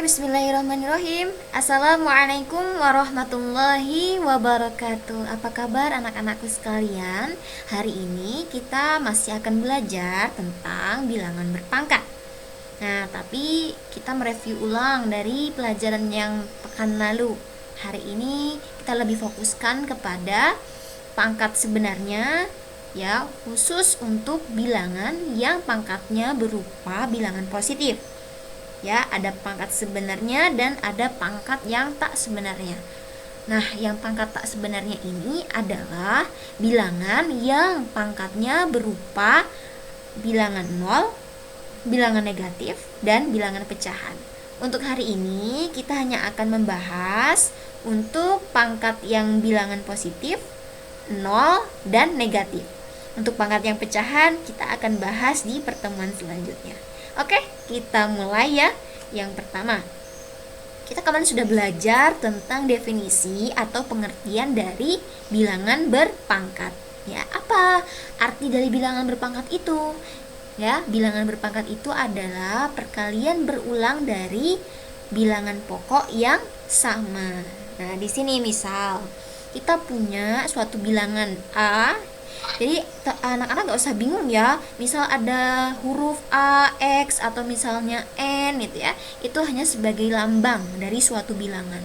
Bismillahirrahmanirrahim. Assalamualaikum warahmatullahi wabarakatuh. Apa kabar anak-anakku sekalian? Hari ini kita masih akan belajar tentang bilangan berpangkat. Nah, tapi kita mereview ulang dari pelajaran yang pekan lalu. Hari ini kita lebih fokuskan kepada pangkat sebenarnya, ya, khusus untuk bilangan yang pangkatnya berupa bilangan positif. Ya, ada pangkat sebenarnya dan ada pangkat yang tak sebenarnya. Nah, yang pangkat tak sebenarnya ini adalah bilangan yang pangkatnya berupa bilangan nol, bilangan negatif, dan bilangan pecahan. Untuk hari ini kita hanya akan membahas untuk pangkat yang bilangan positif, nol, dan negatif. Untuk pangkat yang pecahan kita akan bahas di pertemuan selanjutnya. Oke, kita mulai ya. Yang pertama, kita kemarin sudah belajar tentang definisi atau pengertian dari bilangan berpangkat. Ya, apa arti dari bilangan berpangkat itu? Ya, bilangan berpangkat itu adalah perkalian berulang dari bilangan pokok yang sama. Nah, di sini misal kita punya suatu bilangan A. Jadi anak-anak gak usah bingung ya, misal ada huruf A, X, atau misalnya N gitu ya, itu hanya sebagai lambang dari suatu bilangan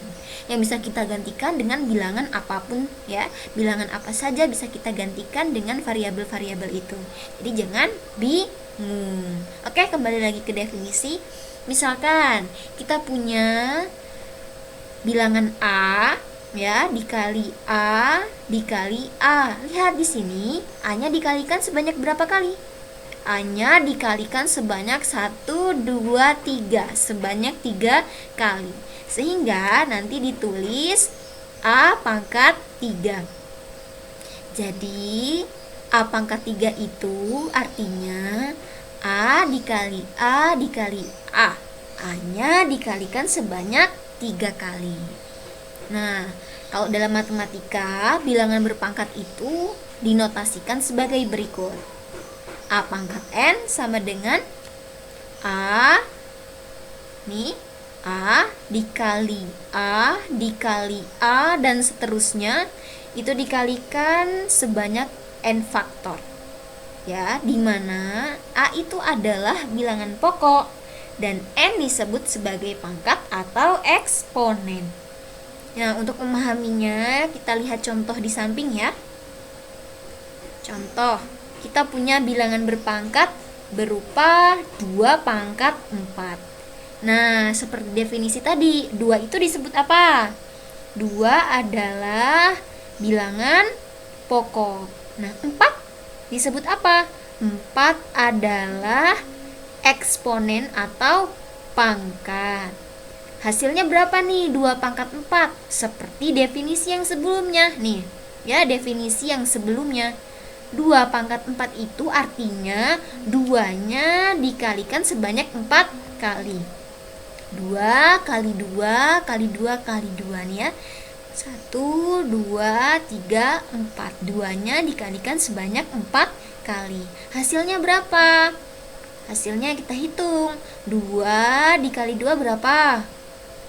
yang bisa kita gantikan dengan bilangan apapun ya, bilangan apa saja bisa kita gantikan dengan variabel-variabel itu. Jadi jangan bingung. Oke, kembali lagi ke definisi. Misalkan kita punya bilangan A ya dikali A dikali A. Lihat di sini, A-nya dikalikan sebanyak berapa kali? A-nya dikalikan sebanyak 1, 2, 3, sebanyak 3 kali. Sehingga nanti ditulis A pangkat 3. Jadi A pangkat 3 itu artinya A dikali A dikali A. A-nya dikalikan sebanyak 3 kali. Nah, kalau dalam matematika, bilangan berpangkat itu dinotasikan sebagai berikut. A pangkat N sama dengan A, nih, A dikali A dikali A dan seterusnya, itu dikalikan sebanyak N faktor. Ya, dimana A itu adalah bilangan pokok dan N disebut sebagai pangkat atau eksponen. Nah, untuk memahaminya, kita lihat contoh di samping ya. Contoh, kita punya bilangan berpangkat berupa 2 pangkat 4. Nah, seperti definisi tadi, 2 itu disebut apa? 2 adalah bilangan pokok. Nah, 4 disebut apa? 4 adalah eksponen atau pangkat. Hasilnya berapa nih? 2 pangkat 4. Seperti definisi yang sebelumnya. Nih, ya definisi yang sebelumnya. 2 pangkat 4 itu artinya 2-nya dikalikan sebanyak 4 kali. 2 kali 2 kali 2 kali 2 nih ya. 1, 2, 3, 4. 2-nya dikalikan sebanyak 4 kali. Hasilnya berapa? Hasilnya kita hitung. 2 dikali 2 berapa?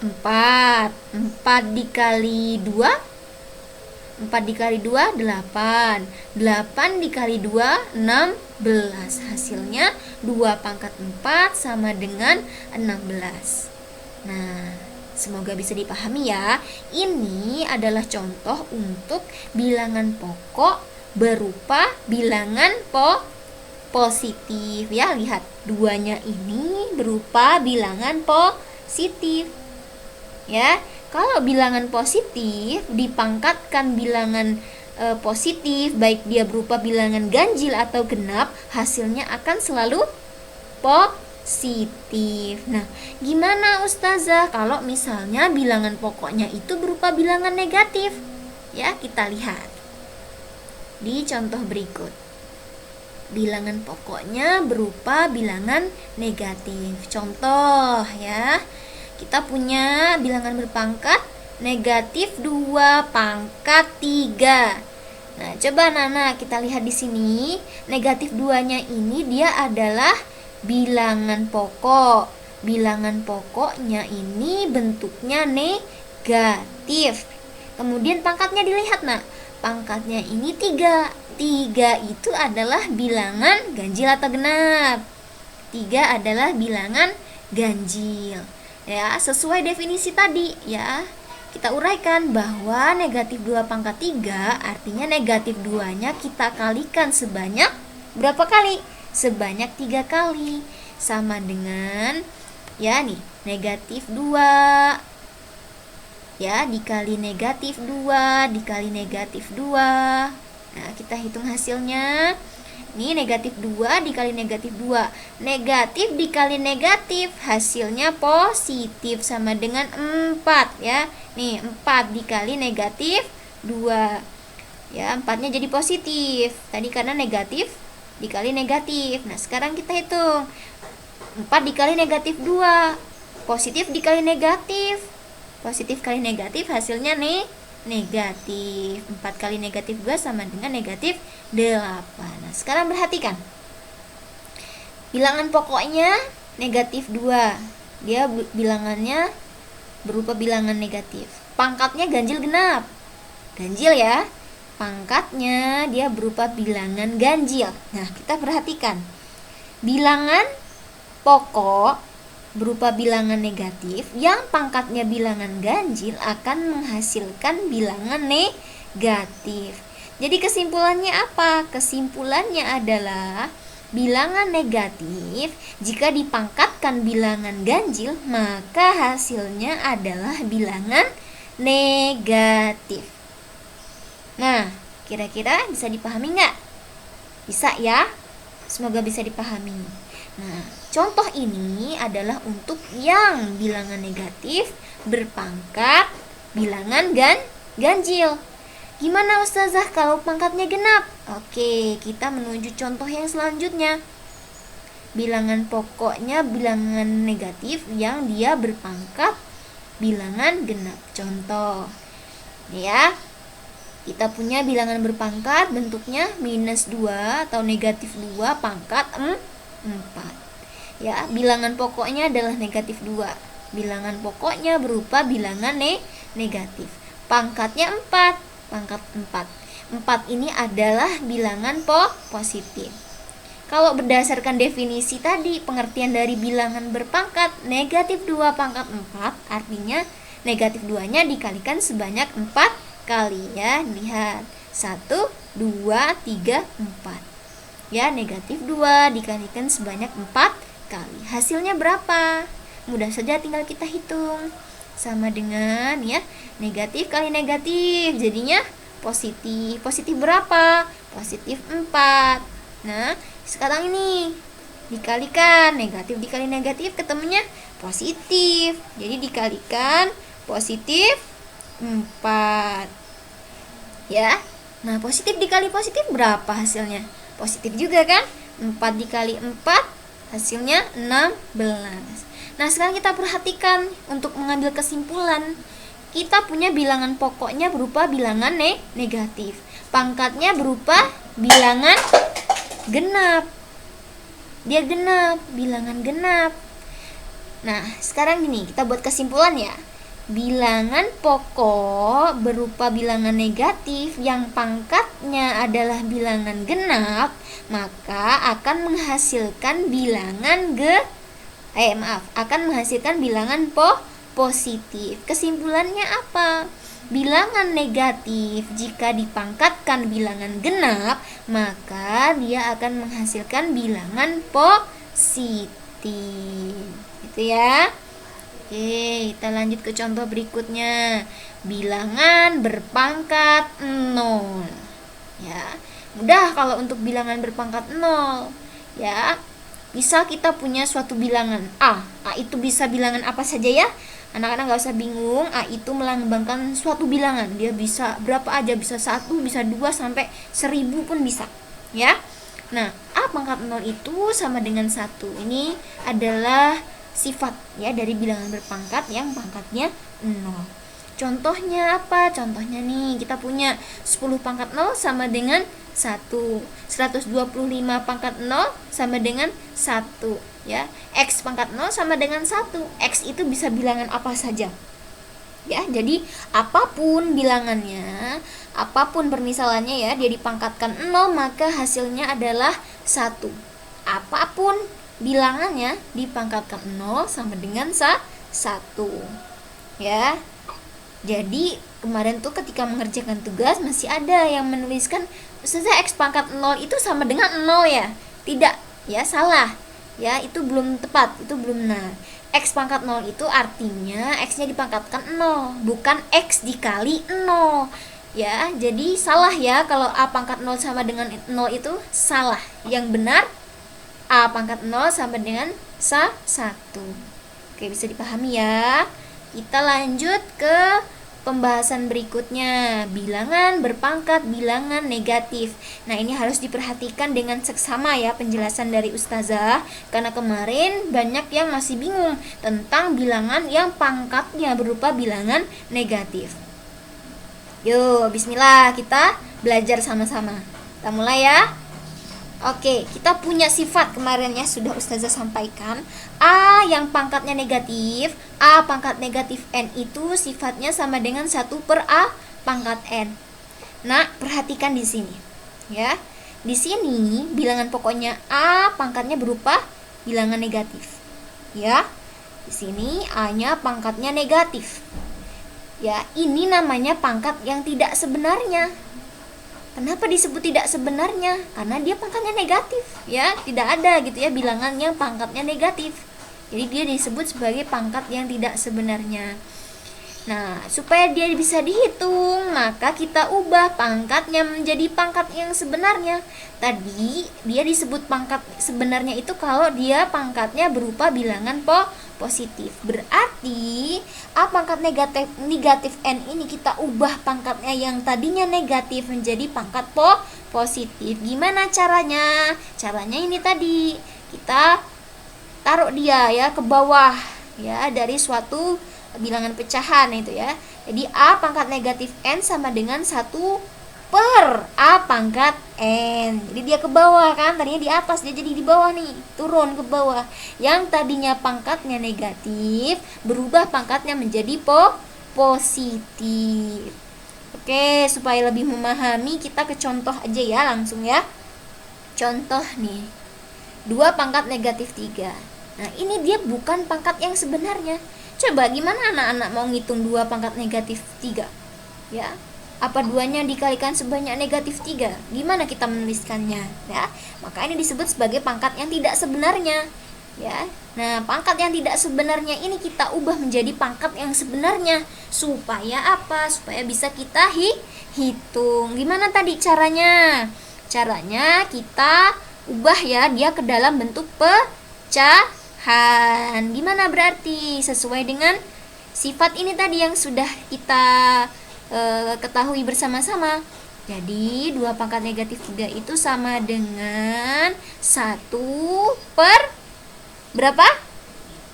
4. 4 dikali 2, 4 dikali 2 8. 8 dikali 2 16. Hasilnya 2 pangkat 4 sama dengan 16. Nah, semoga bisa dipahami ya. Ini adalah contoh untuk bilangan pokok berupa bilangan positif ya. Lihat, 2-nya ini berupa bilangan positif. Ya, kalau bilangan positif dipangkatkan bilangan positif, baik dia berupa bilangan ganjil atau genap, hasilnya akan selalu positif. Nah, gimana Ustazah kalau misalnya bilangan pokoknya itu berupa bilangan negatif? Ya, kita lihat di contoh berikut. Bilangan pokoknya berupa bilangan negatif. Contoh ya, kita punya bilangan berpangkat negatif 2 pangkat 3. Nah, coba Nana kita lihat di sini. Negatif 2-nya ini dia adalah bilangan pokok. bilangan pokoknya ini bentuknya negatif. Kemudian pangkatnya dilihat, nak. Pangkatnya ini 3. 3 itu adalah bilangan ganjil atau genap. 3 adalah bilangan ganjil. Ya, sesuai definisi tadi ya. Kita uraikan bahwa negatif 2 pangkat 3 artinya negatif 2-nya kita kalikan sebanyak berapa kali? Sebanyak 3 kali. Sama dengan ya nih, negatif 2 ya dikali negatif 2 dikali negatif 2. Nah, kita hitung hasilnya. Ini negatif 2 dikali negatif 2. Negatif dikali negatif, hasilnya positif sama dengan 4 ya. Nih, 4 dikali negatif 2. Ya, 4-nya jadi positif. Tadi karena negatif dikali negatif. Nah, sekarang kita hitung. 4 dikali negatif 2. Positif dikali negatif. Positif kali negatif, hasilnya negatif. 4 kali negatif 2 sama dengan negatif 8. Nah, sekarang perhatikan. Bilangan pokoknya negatif 2. Dia bilangannya berupa bilangan negatif. Pangkatnya ganjil genap. Ganjil ya. Pangkatnya dia berupa bilangan ganjil. Nah, kita perhatikan. Bilangan pokok berupa bilangan negatif yang pangkatnya bilangan ganjil akan menghasilkan bilangan negatif. Jadi kesimpulannya apa? Kesimpulannya adalah bilangan negatif jika dipangkatkan bilangan ganjil maka hasilnya adalah bilangan negatif. Nah, kira-kira bisa dipahami nggak? Bisa ya? Semoga bisa dipahami. Nah, contoh ini adalah untuk yang bilangan negatif berpangkat bilangan ganjil. Gimana Ustazah kalau pangkatnya genap? Oke, kita menuju contoh yang selanjutnya. Bilangan pokoknya bilangan negatif yang dia berpangkat bilangan genap. Contoh, ya, kita punya bilangan berpangkat bentuknya minus 2 atau negatif 2 pangkat 4. Ya, bilangan pokoknya adalah negatif 2. Bilangan pokoknya berupa bilangan negatif. Pangkatnya 4, pangkat 4. 4 ini adalah bilangan positif. Kalau berdasarkan definisi tadi, pengertian dari bilangan berpangkat negatif 2 pangkat 4 artinya negatif 2-nya dikalikan sebanyak 4 kali ya. Lihat, 1, 2, 3, 4. Ya, negatif 2 dikalikan sebanyak 4 kali. Hasilnya berapa? Mudah saja tinggal kita hitung. Sama dengan ya, negatif kali negatif jadinya positif. Positif berapa? Positif 4. Nah, sekarang ini dikalikan negatif dikali negatif ketemunya positif. Jadi dikalikan positif 4. Ya. Nah, positif dikali positif berapa hasilnya? Positif juga kan? 4 dikali 4 hasilnya 16. Nah, sekarang kita perhatikan untuk mengambil kesimpulan. Kita punya bilangan pokoknya berupa bilangan negatif. Pangkatnya berupa bilangan genap. Dia genap, bilangan genap. Nah, sekarang gini, kita buat kesimpulan ya. Bilangan pokok berupa bilangan negatif yang pangkatnya adalah bilangan genap, maka akan menghasilkan bilangan akan menghasilkan bilangan positif. Kesimpulannya apa? Bilangan negatif jika dipangkatkan bilangan genap, maka dia akan menghasilkan bilangan positif. Gitu ya. Oke, kita lanjut ke contoh berikutnya. Bilangan berpangkat 0. Ya, mudah kalau untuk bilangan berpangkat 0. Ya, misal kita punya suatu bilangan A. A itu bisa bilangan apa saja ya? Anak-anak gak usah bingung. A itu melambangkan suatu bilangan. Dia bisa berapa aja, bisa 1, bisa 2, sampai 1000 pun bisa. Ya. Nah, A pangkat 0 itu sama dengan 1. Ini adalah sifat ya dari bilangan berpangkat yang pangkatnya 0. Contohnya apa? Contohnya nih, kita punya 10 pangkat 0 sama dengan 1. 125 pangkat 0 sama dengan 1. Ya, X pangkat 0 sama dengan 1. X itu bisa bilangan apa saja. Ya, jadi apapun bilangannya, apapun permisalannya ya, dia dipangkatkan 0 maka hasilnya adalah 1. Apapun bilangannya dipangkatkan 0 sama dengan 1. Ya. Jadi kemarin tuh ketika mengerjakan tugas masih ada yang menuliskan, Ustazah X pangkat 0 itu sama dengan 0 ya? Tidak, ya salah. Ya, itu belum tepat, itu belum benar. X pangkat 0 itu artinya X-nya dipangkatkan 0, bukan X dikali 0. Ya, jadi salah ya kalau A pangkat 0 sama dengan 0 itu salah. Yang benar A pangkat 0 sama dengan 1. Oke, bisa dipahami ya. Kita lanjut ke pembahasan berikutnya, bilangan berpangkat bilangan negatif. Nah, ini harus diperhatikan dengan seksama ya penjelasan dari Ustazah, karena kemarin banyak yang masih bingung tentang bilangan yang pangkatnya berupa bilangan negatif. Yuk, bismillah, kita belajar sama-sama. Kita mulai ya. Oke, kita punya sifat kemarin ya, sudah Ustazah sampaikan. A yang pangkatnya negatif, A pangkat negatif N itu sifatnya sama dengan 1 per A pangkat N. Nah, perhatikan di sini. Ya, di sini bilangan pokoknya A pangkatnya berupa bilangan negatif. Ya, di sini A-nya pangkatnya negatif. Ya, ini namanya pangkat yang tidak sebenarnya. Kenapa disebut tidak sebenarnya? Karena dia pangkatnya negatif, ya, tidak ada gitu ya bilangan yang pangkatnya negatif. Jadi dia disebut sebagai pangkat yang tidak sebenarnya. Nah, supaya dia bisa dihitung, maka kita ubah pangkatnya menjadi pangkat yang sebenarnya. Tadi dia disebut pangkat sebenarnya itu kalau dia pangkatnya berupa bilangan positif. Berarti A pangkat negatif N ini kita ubah pangkatnya yang tadinya negatif menjadi pangkat positif. Gimana caranya? Caranya ini tadi, kita taruh dia ya ke bawah ya dari suatu bilangan pecahan itu ya. Jadi A pangkat negatif N sama dengan 1 per A pangkat N. Jadi dia ke bawah kan, tadinya di atas, dia jadi di bawah nih, turun ke bawah. Yang tadinya pangkatnya negatif berubah pangkatnya menjadi positif. Oke, supaya lebih memahami kita ke contoh aja ya, langsung ya. Contoh nih, 2 pangkat negatif 3. Nah, ini dia bukan pangkat yang sebenarnya. Coba gimana anak-anak mau ngitung 2 pangkat negatif 3? Ya, apa 2-nya dikalikan sebanyak negatif 3? Gimana kita menuliskannya? Ya, maka ini disebut sebagai pangkat yang tidak sebenarnya. Ya, nah pangkat yang tidak sebenarnya ini kita ubah menjadi pangkat yang sebenarnya. Supaya apa? Supaya bisa kita hitung. Gimana tadi caranya? Caranya kita ubah ya dia ke dalam bentuk pecahan. Gimana berarti? Sesuai dengan sifat ini tadi yang sudah kita ketahui bersama-sama. Jadi 2 pangkat negatif 3 itu sama dengan 1 per berapa?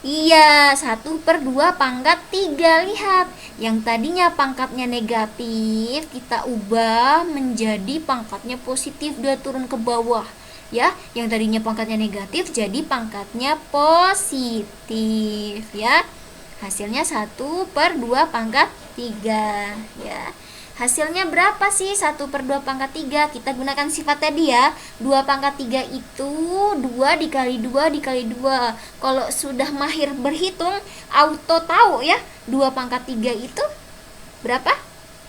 Iya, 1 per 2 pangkat 3. Lihat, yang tadinya pangkatnya negatif kita ubah menjadi pangkatnya positif, dia turun ke bawah. Ya, yang tadinya pangkatnya negatif jadi pangkatnya positif ya. Hasilnya 1 per 2 pangkat 3 ya. Hasilnya berapa sih 1 per 2 pangkat 3? Kita gunakan sifat tadi ya. 2 pangkat 3 itu 2 dikali 2 dikali 2. Kalau sudah mahir berhitung, auto tahu ya. 2 pangkat 3 itu berapa?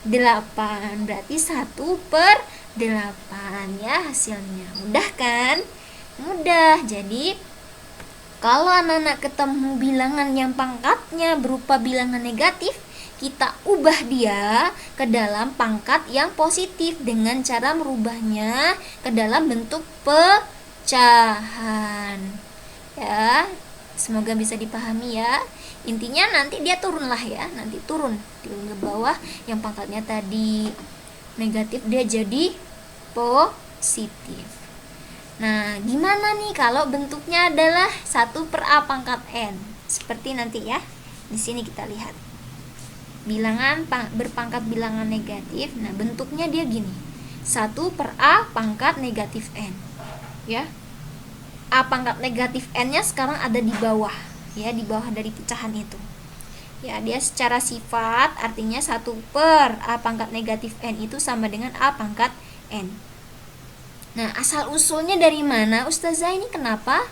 8. Berarti 1 per 8 ya hasilnya. Mudah kan? Mudah. Jadi kalau anak-anak ketemu bilangan yang pangkatnya berupa bilangan negatif, kita ubah dia ke dalam pangkat yang positif dengan cara merubahnya ke dalam bentuk pecahan. Ya, semoga bisa dipahami ya. Intinya nanti dia turunlah ya, nanti turun ke bawah, yang pangkatnya tadi negatif dia jadi positif. Nah, gimana nih kalau bentuknya adalah 1 per A pangkat N? Seperti nanti ya. Di sini kita lihat. Bilangan berpangkat bilangan negatif. Nah, bentuknya dia gini. 1 per A pangkat negatif N. Ya. A pangkat negatif N-nya sekarang ada di bawah, ya, di bawah dari pecahan itu. Ya, dia secara sifat artinya 1 per A pangkat negatif N itu sama dengan A pangkat N. Nah, asal usulnya dari mana Ustazah, ini kenapa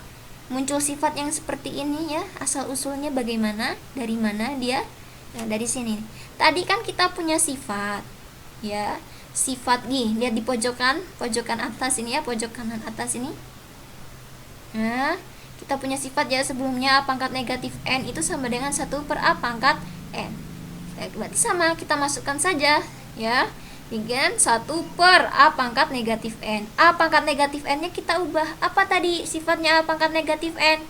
muncul sifat yang seperti ini ya? Asal usulnya bagaimana? Dari mana dia? Nah, dari sini. Tadi kan kita punya sifat, ya. Sifat nih, lihat di pojokan atas ini ya, pojok kanan atas ini. Nah, kita punya sifat ya sebelumnya A pangkat negatif N itu sama dengan 1 per A pangkat N. Nah, berarti sama, kita masukkan saja ya. Dengan 1 per A pangkat negatif N. A pangkat negatif N nya kita ubah. Apa tadi sifatnya A pangkat negatif N?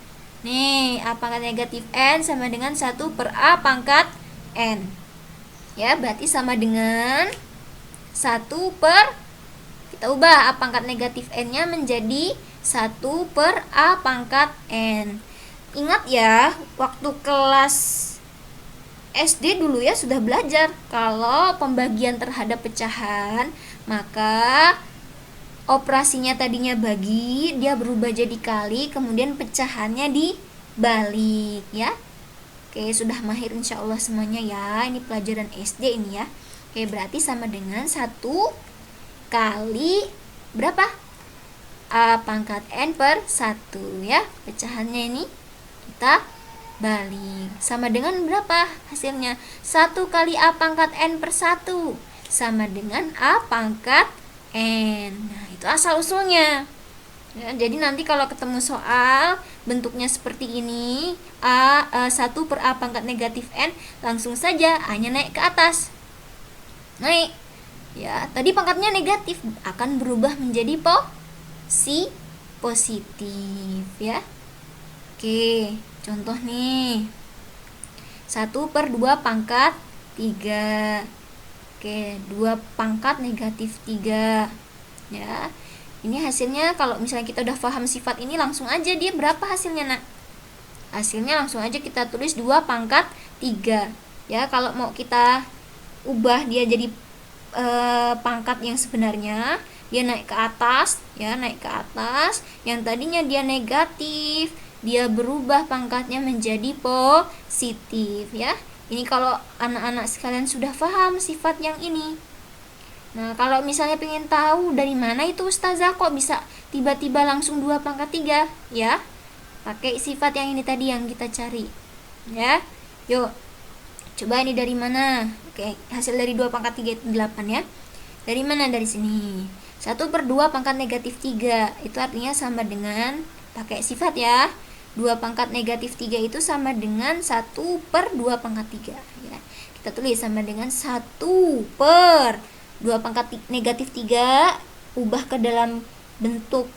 Nih, A pangkat negatif N sama dengan 1 per A pangkat N. Ya, berarti sama dengan 1 per, kita ubah A pangkat negatif N nya menjadi 1 per A pangkat N. Ingat ya, waktu kelas SD dulu ya sudah belajar kalau pembagian terhadap pecahan, maka operasinya tadinya bagi, dia berubah jadi kali, kemudian pecahannya dibalik ya. Oke, sudah mahir insya Allah semuanya ya. Ini pelajaran SD ini ya. Oke, berarti sama dengan 1 kali berapa? A pangkat N per 1 ya. Pecahannya ini kita balik. Sama dengan berapa hasilnya? 1 kali A pangkat N per 1 sama dengan A pangkat N. Nah, itu asal usulnya ya, jadi nanti kalau ketemu soal bentuknya seperti ini, 1 per A pangkat negatif N, langsung saja A nya naik ke atas, naik ya. Tadi pangkatnya negatif, akan berubah menjadi positif ya. Oke, contoh nih, 1 per 2 pangkat 3. Oke, 2 pangkat negatif 3 ya. Ini hasilnya kalau misalnya kita udah paham sifat ini, langsung aja dia berapa hasilnya nak? Hasilnya langsung aja kita tulis 2 pangkat 3 ya. Kalau mau kita ubah dia jadi pangkat yang sebenarnya, dia naik ke atas ya, naik ke atas. Yang tadinya dia negatif, dia berubah pangkatnya menjadi positif ya. Ini kalau anak-anak sekalian sudah paham sifat yang ini. Nah, kalau misalnya pengen tahu dari mana itu Ustazah kok bisa tiba-tiba langsung 2 pangkat 3 ya, pakai sifat yang ini tadi yang kita cari ya. Yuk, coba ini dari mana? Oke, hasil dari 2 pangkat 3 itu 8 ya. Dari mana? Dari sini. 1 per 2 pangkat negatif 3 itu artinya sama dengan, pakai sifat ya, 2 pangkat negatif 3 itu sama dengan 1 per 2 pangkat 3 ya. Kita tulis sama dengan 1 per 2 pangkat negatif 3, ubah ke dalam bentuk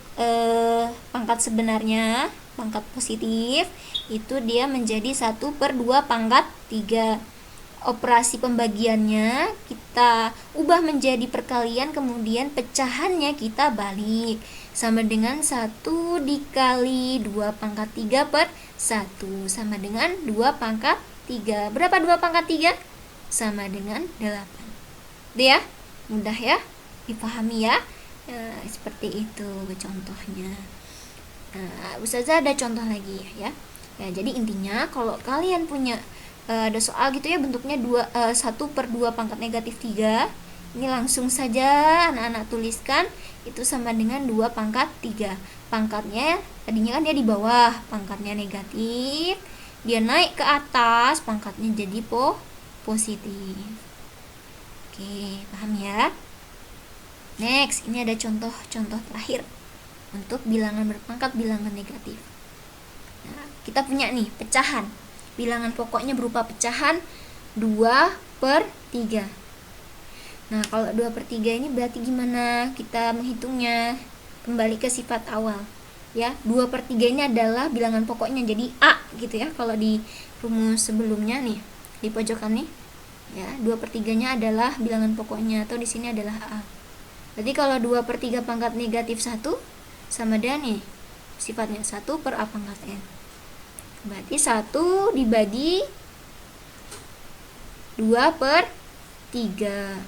pangkat sebenarnya, pangkat positif, itu dia menjadi 1 per 2 pangkat 3. Operasi pembagiannya kita ubah menjadi perkalian, kemudian pecahannya kita balik, sama dengan 1 dikali 2 pangkat 3 per 1 sama dengan 2 pangkat 3. Berapa 2 pangkat 3? Sama dengan 8. Udah ya? Mudah ya? Dipahami ya? Nah, seperti itu contohnya. Nah, Ustazah ada contoh lagi ya. Ya, jadi intinya kalau kalian punya ada soal gitu ya, bentuknya 1 per 2 pangkat negatif 3, ini langsung saja anak-anak tuliskan itu sama dengan 2 pangkat 3. Pangkatnya tadinya kan dia di bawah, pangkatnya negatif, dia naik ke atas, pangkatnya jadi positif. Oke, paham ya? Next, ini ada contoh-contoh terakhir untuk bilangan berpangkat bilangan negatif. Nah, kita punya nih pecahan. Bilangan pokoknya berupa pecahan 2 per 3. Nah, kalau 2 per 3 ini berarti gimana kita menghitungnya? Kembali ke sifat awal ya. 2 per 3 ini adalah bilangan pokoknya, jadi A gitu ya. Kalau di rumus sebelumnya nih, di pojokan nih ya, 2 per 3 nya adalah bilangan pokoknya, atau di sini adalah A. Berarti kalau 2 per 3 pangkat negatif 1 sama dengan nih sifatnya 1 per A pangkat N. Berarti 1 dibagi 2 per 3.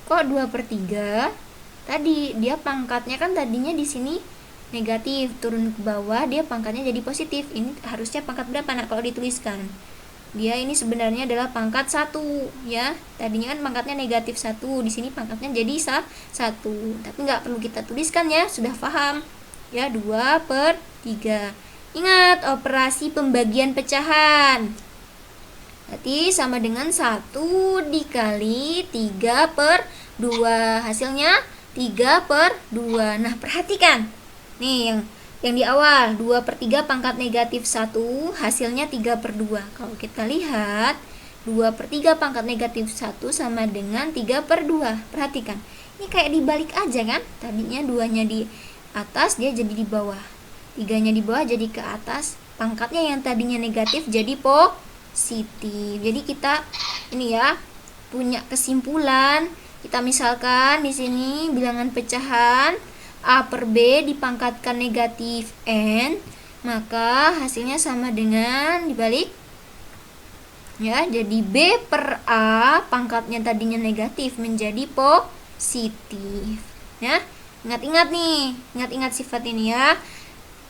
Kok 2 per 3? Tadi dia pangkatnya kan tadinya di sini negatif, turun ke bawah dia pangkatnya jadi positif. Ini harusnya pangkat berapa nak kalau dituliskan? Dia ini sebenarnya adalah pangkat 1 ya. Tadinya kan pangkatnya negatif 1, di sini pangkatnya jadi 1. Tapi nggak perlu kita tuliskan ya, sudah paham ya. 2/3. Ingat operasi pembagian pecahan. Berarti sama dengan 1 dikali 3/2. Hasilnya 3/2. Nah, perhatikan. Nih yang di awal 2/3 pangkat negatif 1, hasilnya 3/2. Kalau kita lihat 2/3 pangkat negatif 1 sama dengan 3/2. Perhatikan. Ini kayak dibalik aja kan? Tadinya 2-nya di atas, dia jadi di bawah. 3-nya di bawah jadi ke atas. Pangkatnya yang tadinya negatif jadi positif. Jadi kita ini ya punya kesimpulan. Kita misalkan di sini bilangan pecahan A/B dipangkatkan negatif N, maka hasilnya sama dengan dibalik ya, jadi B/A pangkatnya tadinya negatif menjadi positif ya. Ingat-ingat nih, ingat-ingat sifat ini ya,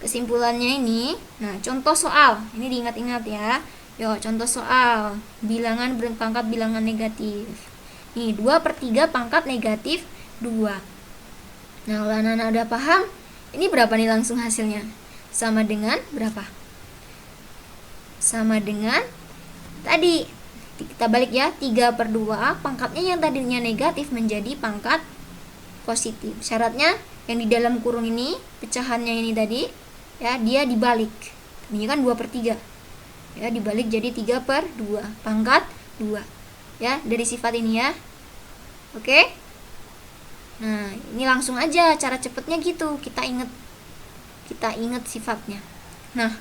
kesimpulannya ini. Nah, contoh soal ini diingat-ingat ya. Yuk, contoh soal bilangan berpangkat bilangan negatif. Nih, 2/3 pangkat negatif 2. Nah, kalau anak-anak udah paham, ini berapa nih langsung hasilnya? Sama dengan berapa? Sama dengan tadi. Kita balik ya, 3/2 pangkatnya yang tadinya negatif menjadi pangkat positif. Syaratnya yang di dalam kurung ini, pecahannya ini tadi ya, dia dibalik. Ini kan 2/3. Ya, dibalik jadi 3/2 pangkat 2 ya, dari sifat ini ya. Oke. Nah, ini langsung aja cara cepetnya gitu, kita inget sifatnya. Nah,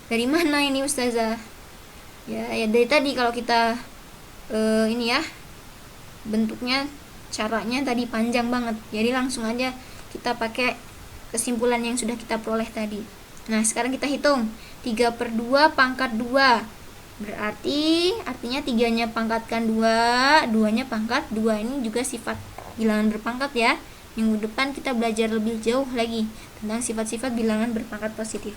dari mana ini Ustazah? Ya dari tadi kalau kita ini ya, bentuknya caranya tadi panjang banget, jadi langsung aja kita pakai kesimpulan yang sudah kita peroleh tadi. Nah, sekarang kita hitung 3/2 pangkat 2. Berarti artinya 3-nya pangkatkan 2, 2-nya pangkat 2. Ini juga sifat bilangan berpangkat ya. Minggu depan kita belajar lebih jauh lagi tentang sifat-sifat bilangan berpangkat positif.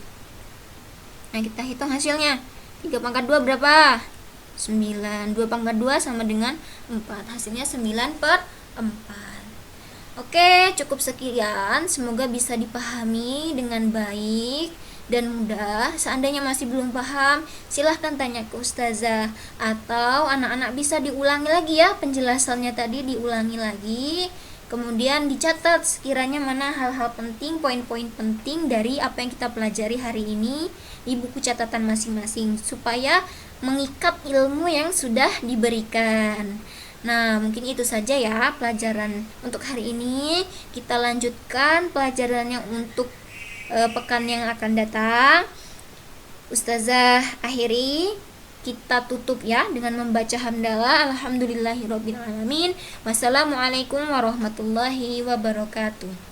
Nah, kita hitung hasilnya. 3/2 berapa? 9. 2/2 sama dengan 4. Hasilnya 9/4. Oke, cukup sekian. Semoga bisa dipahami dengan baik dan mudah. Seandainya masih belum paham, silahkan tanya ke Ustazah, atau anak-anak bisa diulangi lagi ya, penjelasannya tadi diulangi lagi. Kemudian dicatat sekiranya mana hal-hal penting, poin-poin penting dari apa yang kita pelajari hari ini di buku catatan masing-masing, supaya mengikat ilmu yang sudah diberikan. Nah, mungkin itu saja ya pelajaran untuk hari ini. Kita lanjutkan pelajarannya untuk pekan yang akan datang. Ustazah akhiri, kita tutup ya dengan membaca hamdalah. Alhamdulillahirabbil alamin. Wassalamualaikum warahmatullahi wabarakatuh.